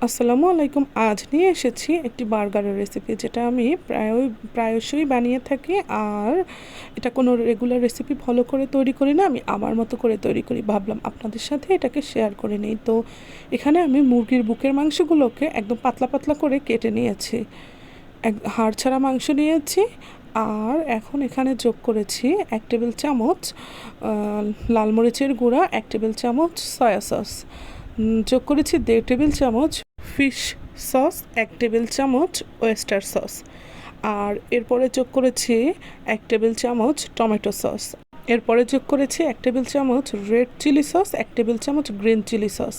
আসসালামু আলাইকুম। আজ নিয়ে এসেছি একটি বার্গারের রেসিপি, যেটা আমি প্রায়শই বানিয়ে থাকি। আর এটা কোনো রেগুলার রেসিপি ফলো করে তৈরি করি না, আমি আমার মতো করে তৈরি করি। ভাবলাম আপনাদের সাথে এটাকে শেয়ার করে নিই। তো এখানে আমি মুরগির বুকের মাংসগুলোকে একদম পাতলা পাতলা করে কেটে নিয়েছি, হাড় ছাড়া মাংস নিয়েছি। আর এখন এখানে যোগ করেছি 1 টেবিল চামচ লাল মরিচের গুঁড়া, 1 টেবিল চামচ সয়া সস, যোগ করেছি 1.5 টেবিল চামচ ফিশ সস, 1 টেবিল চামচ ওয়েস্টার সস। আর এরপরে যোগ করেছি 1 টেবিল চামচ টমেটো সস। এরপরে যোগ করেছি 1 টেবিল চামচ রেড চিলি সস, 1 টেবিল চামচ গ্রিন চিলি সস।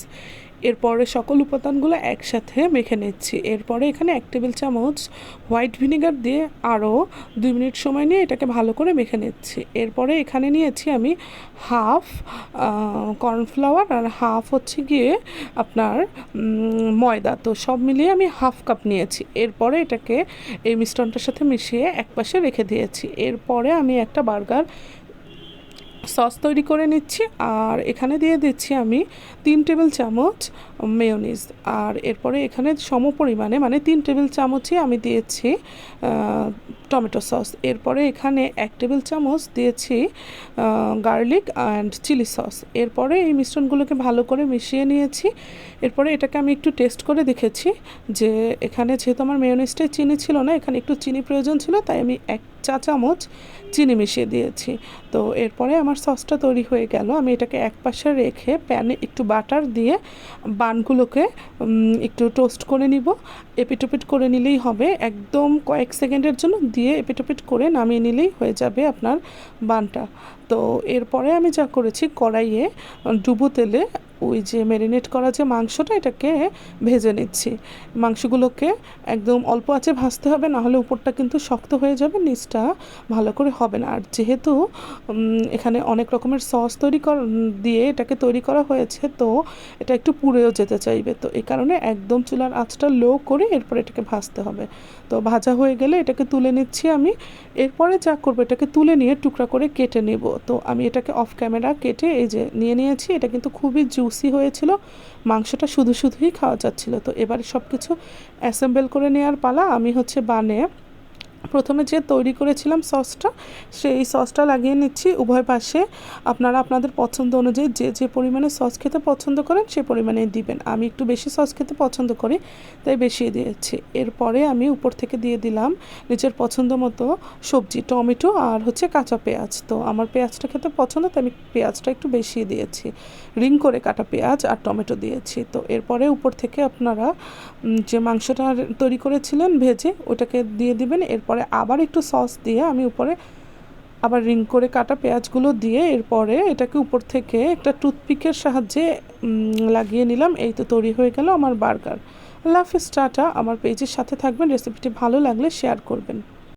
এরপরে সকল উপাদানগুলো একসাথে মেখে নিচ্ছি। এরপরে এখানে 1 টেবিল চামচ হোয়াইট ভিনেগার দিয়ে আরও 2 মিনিট সময় নিয়ে এটাকে ভালো করে মেখে নিচ্ছি। এরপরে এখানে নিয়েছি আমি হাফ কর্নফ্লাওয়ার আর হাফ হচ্ছে গিয়ে আপনার ময়দা। তো সব মিলিয়ে আমি হাফ কাপ নিয়েছি। এরপরে এটাকে এই মিশ্রণটার সাথে মিশিয়ে একপাশে রেখে দিয়েছি। এরপরে আমি একটা বার্গার সস তৈরি করে নিচ্ছি। আর এখানে দিয়ে দিচ্ছি আমি 3 টেবিল চামচ মেয়োনিজ। আর এরপরে এখানে সম পরিমাণে মানে 3 টেবিল চামচই আমি দিয়েছি টমেটো সস। এরপরে এখানে 1 টেবিল চামচ দিয়েছি গার্লিক অ্যান্ড চিলি সস। এরপরে এই মিশ্রণগুলোকে ভালো করে মিশিয়ে নিয়েছি। এরপরে এটাকে আমি একটু টেস্ট করে দেখেছি যে এখানে যেহেতু আমার মেয়োনিজটায় চিনি ছিল না, এখানে একটু চিনি প্রয়োজন ছিল, তাই আমি 1 চা চামচ চিনি মিশিয়ে দিয়েছি। তো এরপরে আমার সসটা তৈরি হয়ে গেল। আমি এটাকে একপাশে রেখে প্যানে একটু বাটার দিয়ে বানগুলোকে একটু টোস্ট করে নিব। এপিটোপিট করে নিলেই হবে, একদম কয়েক সেকেন্ডের জন্য দিয়ে এপিটোপিট করে নামিয়ে নিলেই হয়ে যাবে আপনার বানটা। তো এরপরে আমি যা করেছি, কড়াইয়ে ডুবো তেলে ওই যে ম্যারিনেট করা যে মাংসটা, এটাকে ভেজে নিচ্ছি। মাংসগুলোকে একদম অল্প আঁচে ভাজতে হবে, নাহলে উপরটা কিন্তু শক্ত হয়ে যাবে, নিচটা ভালো করে হবে না। আর যেহেতু এখানে অনেক রকমের সস দিয়ে এটাকে তৈরি করা হয়েছে, তো এটা একটু পুড়েও যেতে চাইবে। তো এই কারণে একদম চুলার আঁচটা লো করে এরপর এটাকে ভাজতে হবে। তো ভাজা হয়ে গেলে এটাকে তুলে নিচ্ছি আমি। এরপরে যা করবো, এটাকে তুলে নিয়ে টুকরা করে কেটে নেব। তো আমি এটাকে অফ ক্যামেরা কেটে এই যে নিয়েছি। এটা কিন্তু খুবই জুসি হয়েছিল, মাংসটা শুধু শুধুই খাওয়া যাচ্ছিল। তো এবারে সব কিছু অ্যাসেম্বল করে নেওয়ার পালা। আমি হচ্ছে বানে প্রথমে যে তৈরি করেছিলাম সসটা, সেই সসটা লাগিয়ে নিচ্ছি উভয় পাশে। আপনারা আপনাদের পছন্দ অনুযায়ী যে পরিমাণে সস খেতে পছন্দ করেন সে পরিমাণেই দিবেন। আমি একটু বেশি সস খেতে পছন্দ করি, তাই বেশি দিয়েছি। এরপরে আমি উপর থেকে দিয়ে দিলাম নিজের পছন্দ মতো সবজি, টমেটো আর হচ্ছে কাঁচা পেঁয়াজ। তো আমার পেঁয়াজটা খেতে পছন্দ, তাই আমি পেঁয়াজটা একটু বেশি দিয়েছি, রিং করে কাটা পেঁয়াজ আর টমেটো দিয়েছি। তো এরপরে উপর থেকে আপনারা যে মাংসটা তৈরি করেছিলেন ভেজে, ওটাকে দিয়ে দিবেন। এরপরে আবার একটু সস দিয়ে আমি উপরে আবার রিং করে কাটা পেঁয়াজগুলো দিয়ে এরপরে এটাকে উপর থেকে একটা টুথপিকের সাহায্যে লাগিয়ে নিলাম। এই তো তৈরি হয়ে গেল আমার বার্গার। আল্লাহ হাফেজ, টাটা। আমার পেজের সাথে থাকবেন। রেসিপিটি ভালো লাগলে শেয়ার করবেন।